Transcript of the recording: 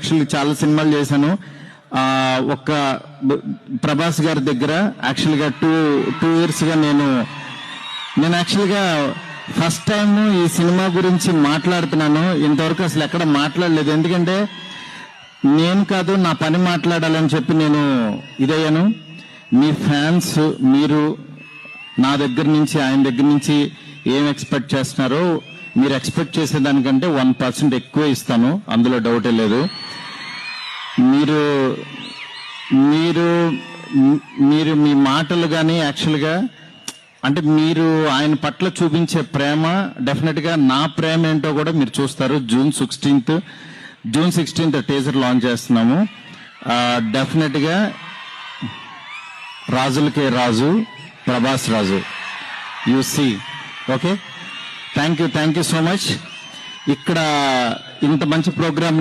Actually చాలా సినిమాలు చేశాను. ఒక ప్రభాస్ గారి దగ్గర యాక్చువల్గా టూ ఇయర్స్గా నేను యాక్చువల్గా ఫస్ట్ టైం ఈ సినిమా గురించి మాట్లాడుతున్నాను. ఇంతవరకు అసలు ఎక్కడ మాట్లాడలేదు. ఎందుకంటే నేను కాదు, నా పని మాట్లాడాలని చెప్పి నేను ఇదయ్యాను. మీ ఫ్యాన్స్ మీరు నా దగ్గర నుంచి, ఆయన దగ్గర నుంచి ఏం ఎక్స్పెక్ట్ చేస్తున్నారో, మీరు ఎక్స్పెక్ట్ చేసేదానికంటే 1% ఎక్కువ ఇస్తాను, అందులో డౌటే లేదు. మీరు మీరు మీరు మీ మాటలు కానీ యాక్చువల్గా అంటే మీరు ఆయన పట్ల చూపించే ప్రేమ, డెఫినెట్గా నా ప్రేమ ఏంటో కూడా మీరు చూస్తారు. జూన్ 16th టీజర్ లాంచ్ చేస్తున్నాము. డెఫినెట్గా రాజులకే రాజు, Prabhas Raju, you see. Okay, thank you so much. ఇక్కడ ఇంత మంచి ప్రోగ్రామ్